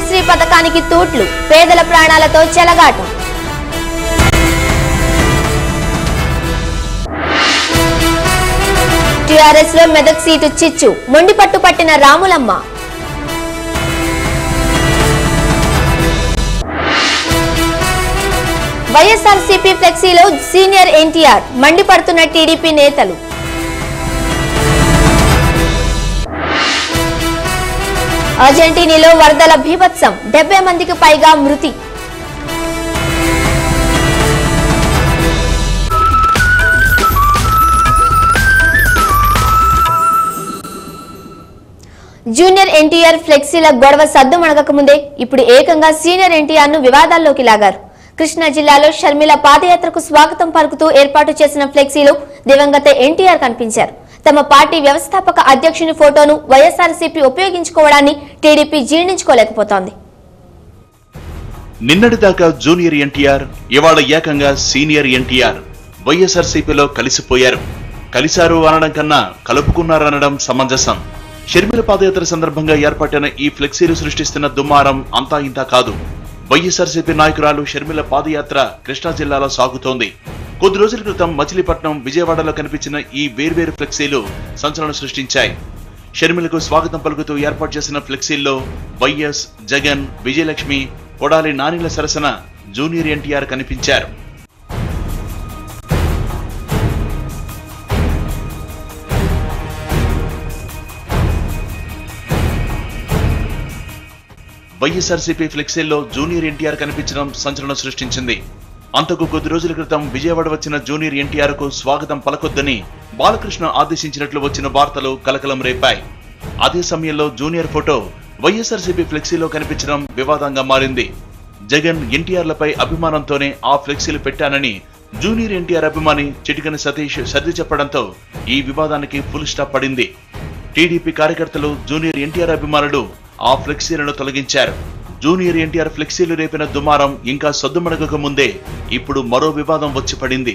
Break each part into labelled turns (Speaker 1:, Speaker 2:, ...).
Speaker 1: ఆరోగ్యశ్రీ పథకానికి తూట్లు, పేదల ప్రాణాలతో చెలగాటం. టీఆర్ఎస్ లో మెదక్ సీటు చిచ్చు, మొండి పట్టు పట్టిన రాములమ్మ. వైఎస్ఆర్సీపీ ఫ్లెక్సీలో సీనియర్ ఎన్టీఆర్, మండిపడుతున్న టీడీపీ నేతలు. అర్జెంటీనాలో వరదల బీభత్సం, 70 మందికి పైగా మృతి. జూనియర్ ఎన్టీఆర్ ఫ్లెక్సీల గొడవ సద్దుమణగక ముందే ఇప్పుడు ఏకంగా సీనియర్ ఎన్టీఆర్ ను వివాదాల్లోకి లాగారు. కృష్ణా జిల్లాలో షర్మిల పాదయాత్రకు స్వాగతం పలుకుతూ ఏర్పాటు చేసిన ఫ్లెక్సీలో దివంగత ఎన్టీఆర్ కనిపించారు. తమ పార్టీ వ్యవస్థాపక అధ్యక్షుని ఫోటోను వైఎస్ఆర్సీపీ ఉపయోగించుకోవడాన్ని టీడీపీ జీర్ణించుకోలేకపోతోంది.
Speaker 2: నిన్నటిదాకా జూనియర్ ఎన్టీఆర్, ఇవాళ ఏకంగా సీనియర్ ఎన్టీఆర్ వైఎస్ఆర్సీపీలో కలిసిపోయారు. కలిశారు అనడం కన్నా కలుపుకున్నారనడం సమంజసం. షర్మిల పాదయాత్ర సందర్భంగా ఏర్పాటైన ఈ ఫ్లెక్సీలు సృష్టిస్తున్న దుమారం అంతా ఇంతా కాదు. వైఎస్ఆర్సీపీ నాయకురాలు షర్మిల పాదయాత్ర కృష్ణా జిల్లాలో సాగుతోంది. కొద్ది రోజుల క్రితం మచిలీపట్నం, విజయవాడలో కనిపించిన ఈ వేర్వేరు ఫ్లెక్సీలు సంచలనం సృష్టించాయి. షర్మిలకు స్వాగతం పలుకుతూ ఏర్పాటు చేసిన ఫ్లెక్సీల్లో వైఎస్, జగన్, విజయలక్ష్మి, కొడాలి నానిల సరసన జూనియర్ ఎన్టీఆర్ కనిపించారు. వైఎస్ఆర్సీపీ ఫ్లెక్సీల్లో జూనియర్ ఎన్టీఆర్ కనిపించడం సంచలనం సృష్టించింది. అంతకు కొద్ది రోజుల క్రితం విజయవాడ వచ్చిన జూనియర్ ఎన్టీఆర్ కు స్వాగతం పలకొద్దని బాలకృష్ణ ఆదేశించినట్లు వచ్చిన వార్తలు కలకలం రేపాయి. అదే సమయంలో జూనియర్ ఫోటో వైఎస్ఆర్సీపీ ఫ్లెక్సీలో కనిపించడం వివాదంగా మారింది. జగన్, ఎన్టీఆర్లపై అభిమానంతోనే ఆ ఫ్లెక్సీలు పెట్టానని జూనియర్ ఎన్టీఆర్ అభిమాని చిటికని సతీష్ సర్ది చెప్పడంతో ఈ వివాదానికి ఫుల్ స్టాప్ పడింది. టీడీపీ కార్యకర్తలు, జూనియర్ ఎన్టీఆర్ అభిమానులు ఆ ఫ్లెక్సీలను తొలగించారు. జూనియర్ ఎన్టీఆర్ ఫ్లెక్సీలు రేపిన దుమారం ఇంకా సద్దుమణగక ముందే ఇప్పుడు మరో వివాదం వచ్చి పడింది.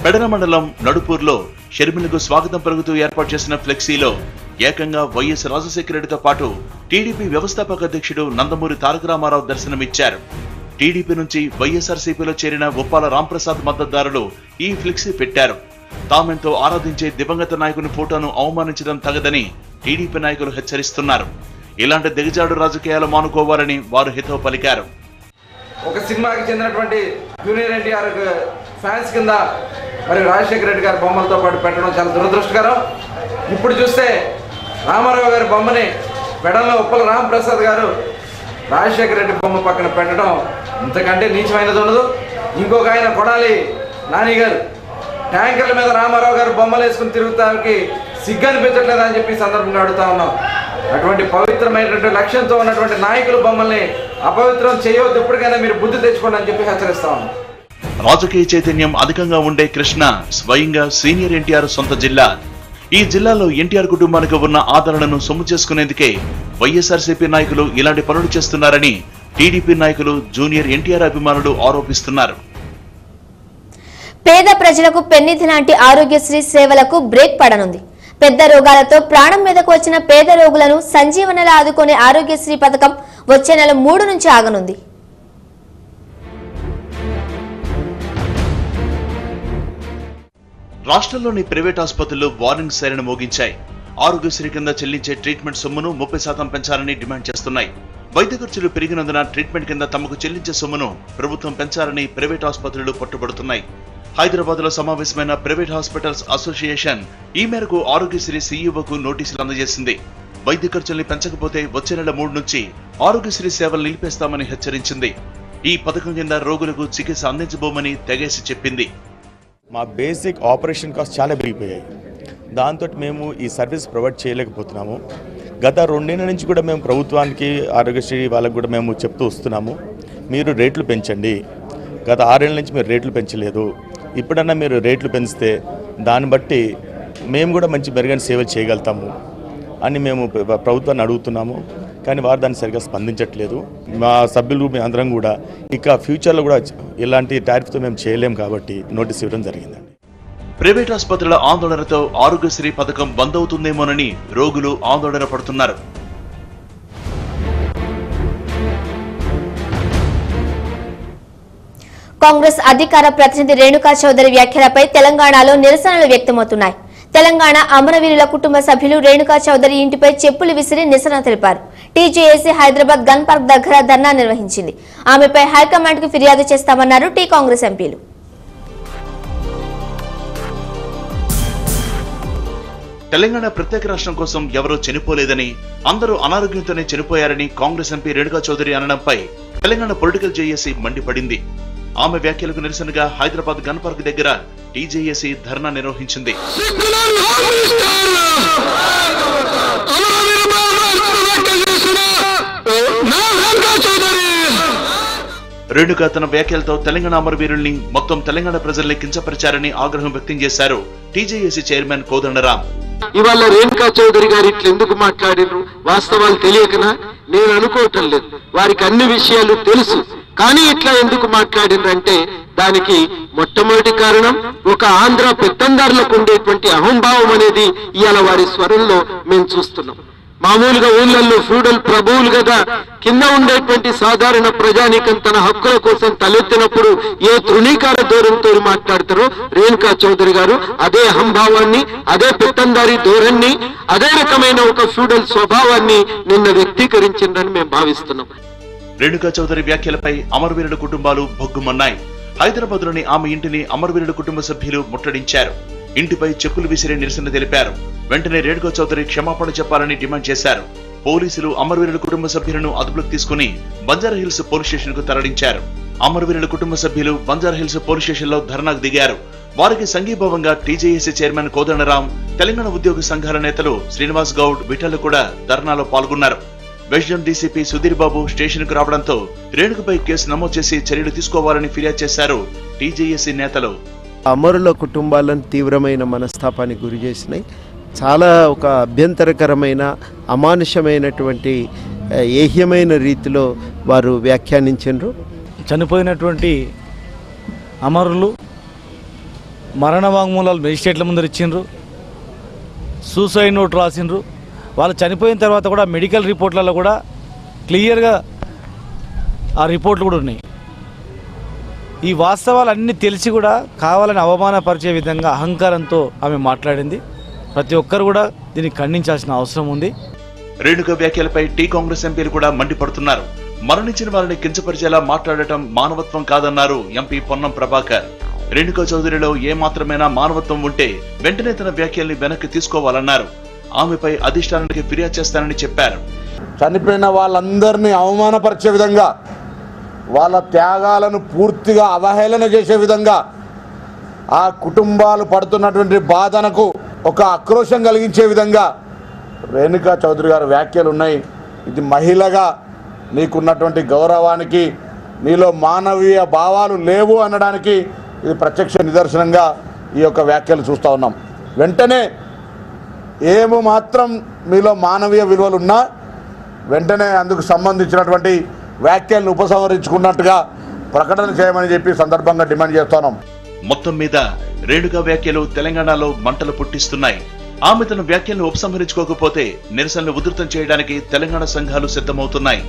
Speaker 2: పెడన మండలం నడుపూర్లో షర్మిలకు స్వాగతం పలుకుతూ ఏర్పాటు చేసిన ఫ్లెక్సీలో ఏకంగా వైఎస్ రాజశేఖర రెడ్డితో పాటు టీడీపీ వ్యవస్థాపక అధ్యక్షుడు నందమూరి తారక రామారావు దర్శనమిచ్చారు. టీడీపీ నుంచి వైఎస్ఆర్సీపీలో చేరిన ఉప్పాల రాంప్రసాద్ మద్దతుదారులు ఈ ఫ్లెక్సీ పెట్టారు. తామెంతో ఆరాధించే దివంగత నాయకుని ఫోటోను అవమానించడం తగదని టీడీపీ నాయకులు హెచ్చరిస్తున్నారు. ఇలాంటి దిగజాడు రాజకీయాలు మానుకోవాలని వారు హితవు పలికారు.
Speaker 3: ఒక సినిమాకి చెందినటువంటి జూనియర్ ఎన్టీఆర్ ఫ్యాన్స్ కింద మరి రాజశేఖర రెడ్డి గారి బొమ్మలతో పాటు పెట్టడం చాలా దురదృష్టకరం. ఇప్పుడు చూస్తే రామారావు గారి బొమ్మని పెడల్లో ఉప్పల రాంప్రసాద్ గారు రాజశేఖర రెడ్డి బొమ్మ పక్కన పెట్టడం ఇంతకంటే నీచమైనది ఉండదు. ఇంకొక ఆయన కొడాలి నాని గారు ట్యాంకర్ల మీద రామారావు గారు బొమ్మలు వేసుకుని తిరుగుతానికి సిగ్గు అనిపించట్లేదా అని చెప్పి సందర్భంగా అడుగుతా ఉన్నాం. అటువంటి పవిత్రమైనటువంటి లక్ష్యంతో ఉన్నటువంటి నాయకుల బొమ్మల్ని అపవిత్రం చేయవద్దు, ఇప్పటికైనా మీరు బుద్ధి తెచ్చుకోండి అని చెప్పి హెచ్చరిస్తా ఉన్నాం.
Speaker 2: రాజకీయ చైతన్యం అధికంగా ఉండే కృష్ణ స్వయంగా సీనియర్ ఎన్టీఆర్ సొంత జిల్లా. ఈ జిల్లాలో ఎన్టీఆర్ కుటుంబానికి ఉన్న ఆదరణను సొమ్ము చేసుకునేందుకే వైఎస్ఆర్సీపీ నాయకులు ఇలాంటి పనులు చేస్తున్నారని టీడీపీ నాయకులు, జూనియర్ ఎన్టీఆర్ అభిమానులు ఆరోపిస్తున్నారు.
Speaker 1: పేద ప్రజలకు పెన్నిధి లాంటి ఆరోగ్యశ్రీ సేవలకు బ్రేక్ పడనుంది. పెద్ద రోగాలతో ప్రాణం మీదకు వచ్చిన పేద రోగులను సంజీవనలా ఆదుకునే ఆరోగ్యశ్రీ పథకం వచ్చే నెల 3 నుంచి ఆగనుంది.
Speaker 2: రాష్ట్రంలోని ప్రైవేట్ ఆసుపత్రులు వార్నింగ్ సైరన్ మోగించాయి. ఆరోగ్యశ్రీ కింద చెల్లించే ట్రీట్మెంట్ సొమ్మును 30% పెంచాలని డిమాండ్ చేస్తున్నాయి. వైద్య ఖర్చులు పెరిగినందున ట్రీట్మెంట్ కింద తమకు చెల్లించే సొమ్మును ప్రభుత్వం పెంచాలని ప్రైవేట్ ఆసుపత్రులు పట్టుబడుతున్నాయి. హైదరాబాద్ లో సమావేశమైన ప్రైవేట్ హాస్పిటల్స్ అసోసియేషన్ ఈ మేరకు ఆరోగ్యశ్రీ సీఈఓకు నోటీసులు అందజేసింది. వైద్య ఖర్చుల్ని పెంచకపోతే వచ్చే నెల 3 నుంచి ఆరోగ్యశ్రీ సేవలు నిలిపేస్తామని హెచ్చరించింది. ఈ పథకం కింద రోగులకు చికిత్స అందించబోమని తెగేసి చెప్పింది.
Speaker 4: మా బేసిక్ ఆపరేషన్ కాస్ట్ చాలా పెరిగిపోయాయి. దాంతో మేము ఈ సర్వీస్ ప్రొవైడ్ చేయలేకపోతున్నాము. గత 2 నెలల నుంచి కూడా మేము ప్రభుత్వానికి, ఆరోగ్యశ్రీ వాళ్ళకు కూడా మేము చెప్తూ వస్తున్నాము, మీరు రేట్లు పెంచండి. గత 6 ఏళ్ళ నుంచి మీరు రేట్లు పెంచలేదు. ఇప్పుడన్నా మీరు రేట్లు పెంచితే దాన్ని బట్టి మేము కూడా మంచి మెరుగైన సేవలు చేయగలుగుతాము అని మేము ప్రభుత్వాన్ని అడుగుతున్నాము. కానీ వారు దాన్ని సరిగ్గా స్పందించట్లేదు. మా సభ్యులు మీ అందరం కూడా ఇక ఫ్యూచర్లో కూడా ఇలాంటి టారిఫ్తో మేము చేయలేము కాబట్టి నోటీస్ ఇవ్వడం జరిగిందండి.
Speaker 2: ప్రైవేట్ ఆసుపత్రుల ఆందోళనతో ఆరోగ్యశ్రీ పథకం బంద్ అవుతుందేమోనని రోగులు ఆందోళన పడుతున్నారు.
Speaker 1: కాంగ్రెస్ అధికార ప్రతినిధి రేణుకా చౌదరి వ్యాఖ్యలపై తెలంగాణలో నిరసనలు వ్యక్తమవుతున్నాయి. తెలంగాణ అమరవీరుల కుటుంబ సభ్యులు రేణుకా చౌదరి ఇంటిపై చెప్పులు విసిరి నిరసన తెలిపారు. టీజేఏసీ హైదరాబాద్ గన్ పార్క్ దగ్గర ధర్నా నిర్వహించింది. ఆమెపై హైకమాండ్ కు ఫిర్యాదు చేస్తామన్నారు టీ కాంగ్రెస్ ఎంపీలు.
Speaker 2: తెలంగాణ ప్రత్యేక రాష్ట్రం కోసం ఎవరూ చనిపోలేదని, అందరూ అనారోగ్యంతోనే చనిపోయారని కాంగ్రెస్ ఎంపీ రేణుకా చౌదరి అనడంపై తెలంగాణ పొలిటికల్ జేఏసీ మండిపడింది. ఆమె వ్యాఖ్యలకు నిరసనగా హైదరాబాద్ గన్ పార్క్ దగ్గర టీజేఏసీ ధర్నా నిర్వహించింది. రేణుకా తన వ్యాఖ్యలతో తెలంగాణ అమరవీరుల్ని, మొత్తం తెలంగాణ ప్రజల్ని కించపరిచారని ఆగ్రహం వ్యక్తం చేశారు టీజేఏసీ చైర్మన్ కోదండరాం.
Speaker 5: ఇవాళ రేణుకా చౌదరి గారు ఇట్లా ఎందుకు మాట్లాడినారు, వాస్తవాలు తెలియకనా? నేను అనుకోవటం లేదు, వారికి అన్ని విషయాలు తెలుసు. కానీ ఇట్లా ఎందుకు మాట్లాడినంటే దానికి మొట్టమొదటి కారణం ఒక ఆంధ్ర పెత్తందారులకు ఉండేటువంటి అహంభావం అనేది ఇవాళ వారి స్వరంలో మేము చూస్తున్నాం. మామూలుగా ఊళ్ళల్లో ఫ్యూడల్ ప్రభువులు కదా, కింద ఉండేటువంటి సాధారణ ప్రజానీకం తన హక్కుల కోసం తలెత్తినప్పుడు ఏ తృణీకార ధోరణితో మాట్లాడతారో రేణుకా చౌదరి గారు అదే అహంభావాన్ని, అదే పెత్తందారి ధోరణిని, అదే రకమైన ఒక ఫ్యూడల్ స్వభావాన్ని నిన్న వ్యక్తీకరించిందని మేము భావిస్తున్నాం.
Speaker 2: రేణుకా చౌదరి వ్యాఖ్యలపై అమరవీరుల కుటుంబాలు భొగ్గుమన్నాయి. హైదరాబాద్ లోని ఆమె ఇంటిని అమరవీరుల కుటుంబ సభ్యులు ముట్టడించారు. ఇంటిపై చెప్పులు విసిరే నిరసన తెలిపారు. వెంటనే రేణుకా చౌదరి క్షమాపణ చెప్పాలని డిమాండ్ చేశారు. పోలీసులు అమరవీరుల కుటుంబ సభ్యులను అదుపులోకి తీసుకుని బంజారాహిల్స్ పోలీస్ స్టేషన్ కు తరలించారు. అమరవీరుల కుటుంబ సభ్యులు బంజారాహిల్స్ పోలీస్ స్టేషన్ లో ధర్నాకు దిగారు. వారికి సంఘీభావంగా టీజేఏసీ చైర్మన్ కోదండరాం, తెలంగాణ ఉద్యోగ సంఘాల నేతలు శ్రీనివాస్ గౌడ్, విఠల్ కూడా ధర్నాలో పాల్గొన్నారు. West zone DCP Sudheer Babu station కు రావడంతో రేణుకపై కేసు నమోదు చేసి చర్యలు తీసుకోవాలని ఫిర్యాదు చేశారు టీజేఏసీ నేతలు.
Speaker 6: అమరుల కుటుంబాలను తీవ్రమైన మనస్తాపానికి గురి చేసినాయి. చాలా ఒక అభ్యంతరకరమైన, అమానుషమైనటువంటి, ఏహ్యమైన రీతిలో వారు వ్యాఖ్యానించారు.
Speaker 7: చనిపోయినటువంటి అమరులు మరణ వాంగ్మూలాలు మెజిస్ట్రేట్ల ముందర ఇచ్చిండ్రు, సూసైడ్ నోట్ రాసిండ్రు. వాళ్ళు చనిపోయిన తర్వాత కూడా మెడికల్ రిపోర్ట్లలో కూడా క్లియర్గా ఆ రిపోర్ట్లు కూడా ఉన్నాయి. ఈ వాస్తవాలన్నీ తెలిసి కూడా కావాలని అవమానపరిచే విధంగా అహంకారంతో ఆమె మాట్లాడింది. ప్రతి ఒక్కరు కూడా దీన్ని ఖండించాల్సిన అవసరం ఉంది.
Speaker 2: రేణుకా వ్యాఖ్యలపై టీ కాంగ్రెస్ ఎంపీలు కూడా మండిపడుతున్నారు. మరణించిన వారిని కించపరిచేలా మాట్లాడటం మానవత్వం కాదన్నారు ఎంపీ పొన్నం ప్రభాకర్. రేణుకా చౌదరిలో ఏ మాత్రమైనా మానవత్వం ఉంటే వెంటనే తన వ్యాఖ్యల్ని వెనక్కి తీసుకోవాలన్నారు. ఆమెపై అధిష్టానానికి ఫిర్యాదు చేస్తానని చెప్పారు.
Speaker 8: చనిపోయిన వాళ్ళందరినీ అవమానపరిచే విధంగా, వాళ్ళ త్యాగాలను పూర్తిగా అవహేళన చేసే విధంగా, ఆ కుటుంబాలు పడుతున్నటువంటి బాధనకు ఒక ఆక్రోశం కలిగించే విధంగా రేణుకా చౌదరి గారి వ్యాఖ్యలు ఉన్నాయి. ఇది మహిళగా నీకున్నటువంటి గౌరవానికి, నీలో మానవీయ భావాలు లేవు అనడానికి ఇది ప్రత్యక్ష నిదర్శనంగా ఈ యొక్క వ్యాఖ్యలు చూస్తూ ఉన్నాం. వెంటనే ఏమో మాత్రం మీలో మానవీయ విలువలు ఉన్నా వెంటనే అందుకు సంబంధించినటువంటి వ్యాఖ్యలను ఉపసంహరించుకున్నట్టుగా ప్రకటన చేయమని చెప్పి సందర్భంగా డిమాండ్ చేస్తున్నాం.
Speaker 2: మొత్తం మీద రేణుకా వ్యాఖ్యలు తెలంగాణలో మంటలు పుట్టిస్తున్నాయి. ఆమె తన వ్యాఖ్యలను ఉపసంహరించుకోకపోతే నిరసనలు ఉధృతం చేయడానికి తెలంగాణ సంఘాలు సిద్ధమవుతున్నాయి.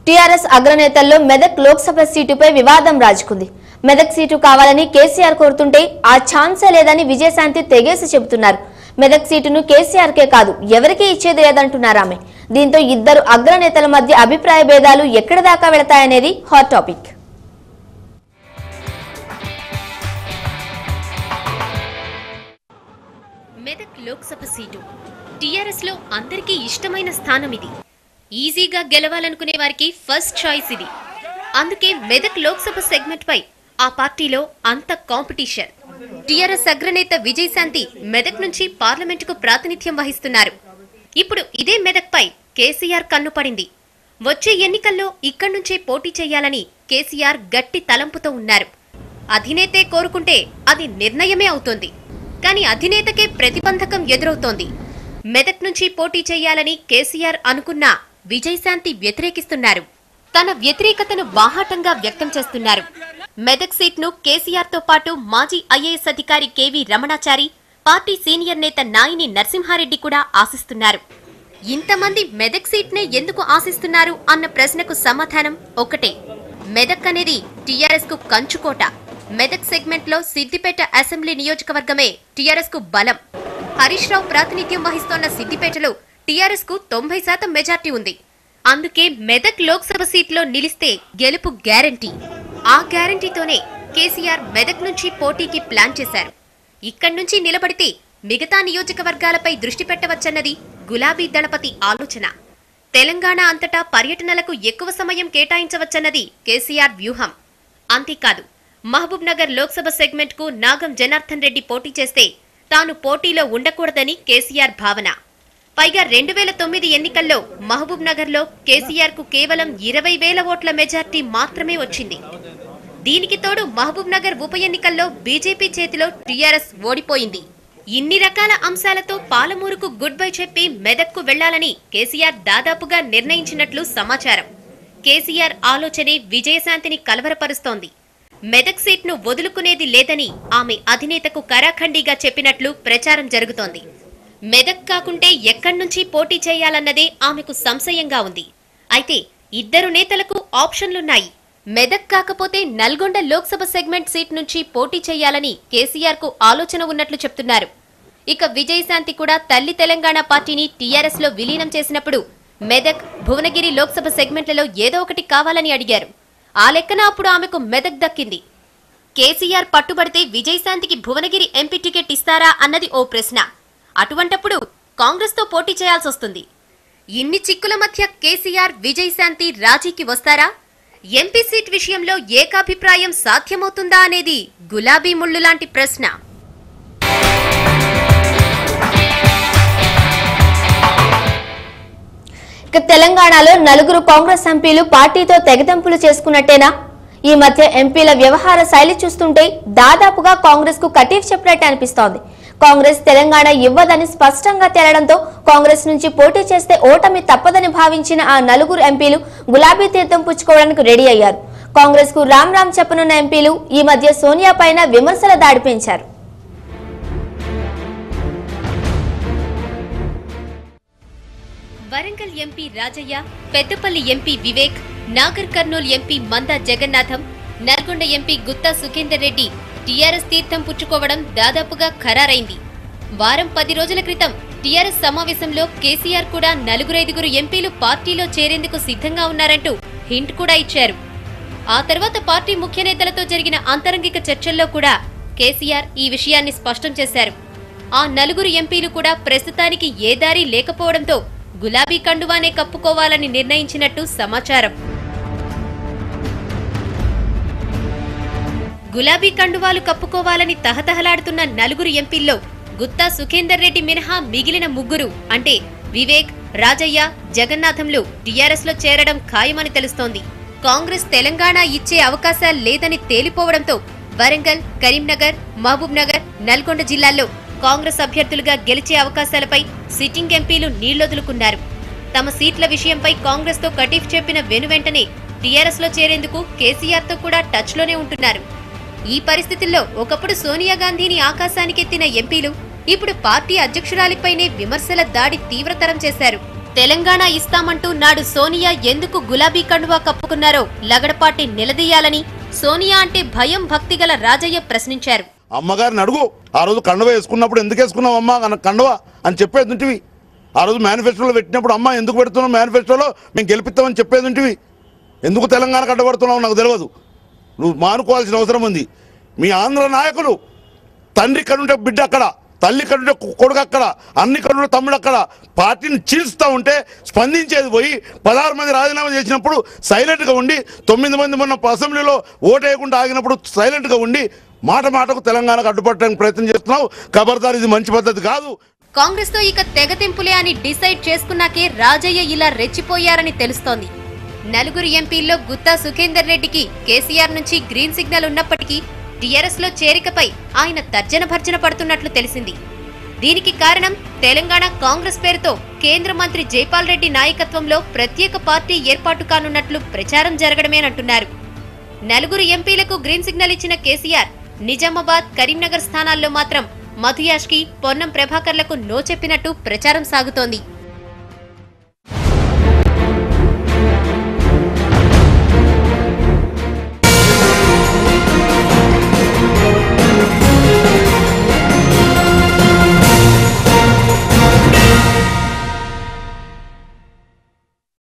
Speaker 1: టీఆర్ఎస్ అగ్రనేతల్లో మెదక్ లోక్సభ సీటుపై వివాదం రాజుకుంది. మెదక్ సీటు కావాలని కేసీఆర్ కోరుతుంటే ఆ ఛాన్సే లేదని విజయశాంతి తెగేసి చెబుతున్నారు. మెదక్ సీటును కేసీఆర్కే కాదు ఎవరికీ ఇచ్చేది లేదంటున్నారు ఆమె. దీంతో ఇద్దరు అగ్రనేతల మధ్య అభిప్రాయ భేదాలు ఎక్కడి దాకా వెళతాయనేది hot topic.
Speaker 9: Medak Lok Sabha seat TRS లో అందరికీ ఇష్టమైన స్థానం. ఇది ఈజీగా గెలవాలనుకునే వారికి ఫస్ట్ చాయిస్ ఇది. అందుకే మెదక్ లోక్సభ సెగ్మెంట్ పై ఆ పార్టీలో అంత కాంపిటీషన్. టీఆర్ఎస్ అగ్రనేత విజయశాంతి మెదక్ నుంచి పార్లమెంటుకు ప్రాతినిధ్యం వహిస్తున్నారు. ఇప్పుడు ఇదే మెదక్ పై కేసీఆర్ కన్ను పడింది. వచ్చే ఎన్నికల్లో ఇక్కడి నుంచే పోటీ చేయాలని కేసీఆర్ గట్టి తలంపుతో ఉన్నారు. అధినేతే కోరుకుంటే అది నిర్ణయమే అవుతోంది. కానీ అధినేతకే ప్రతిబంధకం ఎదురవుతోంది. మెదక్ నుంచి పోటీ చేయాలని కేసీఆర్ అనుకున్నా విజయశాంతి వ్యతిరేకిస్తున్నారు. తన వ్యతిరేకతను బాహాటంగా వ్యక్తం చేస్తున్నారు. మెదక్ సీట్ను కేసీఆర్ తో పాటు మాజీ ఐఏఎస్ అధికారి కేవీ రమణాచారి, పార్టీ సీనియర్ నేత నాయిని నరసింహారెడ్డి కూడా ఆశిస్తున్నారు. ఇంతమంది మెదక్ సీట్నే ఎందుకు ఆశిస్తున్నారు అన్న ప్రశ్నకు సమాధానం ఒకటే. మెదక్ అనేది టీఆర్ఎస్ కు కంచుకోట. మెదక్ సెగ్మెంట్ లో సిద్దిపేట అసెంబ్లీ నియోజకవర్గమే టీఆర్ఎస్ కు బలం. హరీష్ రావు ప్రాతినిధ్యం వహిస్తోన్న సిద్దిపేటలో టీఆర్ఎస్ కు 90% మెజార్టీ ఉంది. అందుకే మెదక్ లోక్సభ సీట్లో నిలిస్తే గెలుపు గ్యారంటీ. ఆ గ్యారంటీతోనే కేసీఆర్ మెదక్ నుంచి పోటీకి ప్లాన్ చేశారు. ఇక్కడి నుంచి నిలబడితే మిగతా నియోజకవర్గాలపై దృష్టి పెట్టవచ్చన్నది గులాబీ దళపతి ఆలోచన. తెలంగాణ అంతటా పర్యటనలకు ఎక్కువ సమయం కేటాయించవచ్చన్నది కేసీఆర్ వ్యూహం. అంతేకాదు, మహబూబ్ నగర్ లోక్సభ సెగ్మెంట్ కు నాగం జనార్దన్ రెడ్డి పోటీ చేస్తే తాను పోటీలో ఉండకూడదని కేసీఆర్ భావన. పైగా 2009 ఎన్నికల్లో మహబూబ్ నగర్ లో కేసీఆర్ కు కేవలం 20,000 ఓట్ల మెజార్టీ మాత్రమే వచ్చింది. దీనికి తోడు మహబూబ్ నగర్ ఉప ఎన్నికల్లో బీజేపీ చేతిలో టీఆర్ఎస్ ఓడిపోయింది. ఇన్ని రకాల అంశాలతో పాలమూరుకు గుడ్ బై చెప్పి మెదక్కు వెళ్లాలని కేసీఆర్ దాదాపుగా నిర్ణయించినట్లు సమాచారం. కేసీఆర్ ఆలోచనే విజయశాంతిని కలవరపరుస్తోంది. మెదక్ సీట్ను వదులుకునేది లేదని ఆమె అధినేతకు కరాఖండిగా చెప్పినట్లు ప్రచారం జరుగుతోంది. మెదక్ కాకుంటే ఎక్కడి నుంచి పోటీ చేయాలన్నదే ఆమెకు సంశయంగా ఉంది. అయితే ఇద్దరు నేతలకు ఆప్షన్లున్నాయి. మెదక్ కాకపోతే నల్గొండ లోక్సభ సెగ్మెంట్ సీట్ నుంచి పోటీ చేయాలని కేసీఆర్ కు ఆలోచన ఉన్నట్లు చెప్తున్నారు. ఇక విజయశాంతి కూడా తల్లి తెలంగాణ పార్టీని టీఆర్ఎస్ లో విలీనం చేసినప్పుడు మెదక్, భువనగిరి లోక్సభ సెగ్మెంట్లలో ఏదో ఒకటి కావాలని అడిగారు. ఆ లెక్కన అప్పుడు ఆమెకు మెదక్ దక్కింది. కేసీఆర్ పట్టుబడితే విజయశాంతికి భువనగిరి ఎంపీ టికెట్ ఇస్తారా అన్నది ఓ ప్రశ్న. అటువంటప్పుడు కాంగ్రెస్ తో పోటీ చేయాల్సొస్తుంది. ఇన్ని చిక్కుల మధ్య కేసీఆర్, విజయశాంతి రాజీకి వస్తారా? ఎంపీ సీట్ విషయంలో ఏకాభిప్రాయం సాధ్యమవుతుందా అనేది గులాబీ ముళ్ళు లాంటి ప్రశ్న.
Speaker 1: ఇక తెలంగాణలో 4 కాంగ్రెస్ ఎంపీలు పార్టీతో తెగదెంపులు చేసుకున్నట్టేనా? ఈ మధ్య ఎంపీల వ్యవహార శైలి చూస్తుంటే దాదాపుగా కాంగ్రెస్ కు కటీఫ్ చెప్పినట్టు అనిపిస్తోంది. కాంగ్రెస్ తెలంగాణ ఇవ్వదని స్పష్టంగా తేలడంతో కాంగ్రెస్ నుంచి పోటీ చేస్తే ఓటమి తప్పదని భావించిన ఆ 4 ఎంపీలు గులాబీ తీర్థం పుచ్చుకోవడానికి రెడీ అయ్యారు. కాంగ్రెస్ కు రామ్ రామ్ చెప్పనున్న ఎంపీలు ఈ మధ్య సోనియా పైన విమర్శల దాడి పెంచారు.
Speaker 9: Warangal MP Rajaiah, Peddapalli MP Vivek, Nagar Kurnool MP Manda Jagannatham, Nalgonda MP Gutha Sukender Reddy TRS తీర్థం పుచ్చుకోవడం దాదాపుగా ఖరారైంది. వారం 10 రోజుల క్రితం టీఆర్ఎస్ సమావేశంలో కేసీఆర్ కూడా 4-5 ఎంపీలు పార్టీలో చేరేందుకు సిద్ధంగా ఉన్నారంటూ హింట్ కూడా ఇచ్చారు. ఆ తర్వాత పార్టీ ముఖ్య నేతలతో జరిగిన అంతరంగిక చర్చల్లో కూడా కేసీఆర్ ఈ విషయాన్ని స్పష్టం చేశారు. ఆ 4 ఎంపీలు కూడా ప్రస్తుతానికి ఏ దారి లేకపోవడంతో గులాబీ కండువానే కప్పుకోవాలని నిర్ణయించినట్టు సమాచారం. గులాబీ కండువాలు కప్పుకోవాలని తహతహలాడుతున్న 4 ఎంపీల్లో గుత్తా సుఖేందర్ రెడ్డి మినహా మిగిలిన 3 అంటే వివేక్, రాజయ్య, జగన్నాథంలు టీఆర్ఎస్ లో చేరడం ఖాయమని తెలుస్తోంది. కాంగ్రెస్ తెలంగాణ ఇచ్చే అవకాశాలు లేదని తేలిపోవడంతో వరంగల్, కరీంనగర్, మహబూబ్ నగర్, నల్గొండ జిల్లాల్లో కాంగ్రెస్ అభ్యర్థులుగా గెలిచే అవకాశాలపై సిట్టింగ్ ఎంపీలు నీళ్లొదులుకున్నారు. తమ సీట్ల విషయంపై కాంగ్రెస్ తో కటీఫ్ చెప్పిన వెనువెంటనే టీఆర్ఎస్ లో చేరేందుకు కేసీఆర్ తో కూడా టచ్ లోనే ఉంటున్నారు. ఈ పరిస్థితుల్లో ఒకప్పుడు సోనియా గాంధీని ఆకాశానికెత్తిన ఎంపీలు ఇప్పుడు పార్టీ అధ్యక్షురాలిపైనే విమర్శల దాడి తీవ్రతరం చేశారు. తెలంగాణ ఇస్తామంటూ నాడు సోనియా ఎందుకు గులాబీ కండువా కప్పుకున్నారో లగడపాటి నిలదీయాలని సోనియా అంటే భయం, భక్తి గల రాజయ్య ప్రశ్నించారు.
Speaker 8: అమ్మగారిని అడుగు, ఆ రోజు కండువ వేసుకున్నప్పుడు ఎందుకు వేసుకున్నావు అమ్మా కండువ అని చెప్పేది ఉంటివి. ఆ రోజు మేనిఫెస్టోలో పెట్టినప్పుడు అమ్మ ఎందుకు పెడుతున్నావు, మేనిఫెస్టోలో మేము గెలిపిస్తామని చెప్పేది ఉంటివి. ఎందుకు తెలంగాణ కట్టబడుతున్నావు నాకు తెలియదు. నువ్వు మానుకోవాల్సిన అవసరం ఉంది. మీ ఆంధ్ర నాయకులు తండ్రి కడుంటే బిడ్డ అక్కడ, తల్లి కడుంటే కొడుకు అక్కడ, అన్ని కడుంటే తమ్ముడు అక్కడ, పార్టీని చీల్స్తూ ఉంటే స్పందించేది పోయి 16 మంది రాజీనామా చేసినప్పుడు సైలెంట్గా ఉండి 9 మంది మొన్న అసెంబ్లీలో ఓటు వేయకుండా ఆగినప్పుడు సైలెంట్గా ఉండి మాట మాటకు తెలంగాణకు అడ్డుపట్టడానికి ప్రయత్నం చేస్తున్నావు. ఖబర్దార్, ఇది మంచి పద్ధతి కాదు.
Speaker 9: కాంగ్రెస్ తో ఇక తెగతింపులే అని డిసైడ్ చేసుకున్నాకే రాజయ్య ఇలా రెచ్చిపోయారని తెలుస్తోంది. 4 ఎంపీల్లో గుత్తా సుఖేందర్ రెడ్డికి కేసీఆర్ నుంచి గ్రీన్ సిగ్నల్ ఉన్నప్పటికీ టీఆర్ఎస్ లో చేరికపై ఆయన తర్జన భర్జన పడుతున్నట్లు తెలిసింది. దీనికి కారణం తెలంగాణ కాంగ్రెస్ పేరుతో కేంద్ర మంత్రి జైపాల్ రెడ్డి నాయకత్వంలో ప్రత్యేక పార్టీ ఏర్పాటు కానున్నట్లు ప్రచారం జరగడమేనంటున్నారు. 4 ఎంపీలకు గ్రీన్ సిగ్నల్ ఇచ్చిన కేసీఆర్ నిజామాబాద్, కరీంనగర్ స్థానాల్లో మాత్రం మధుయాష్కి, పొన్నం ప్రభాకర్లకు నో చెప్పినట్టు ప్రచారం సాగుతోంది.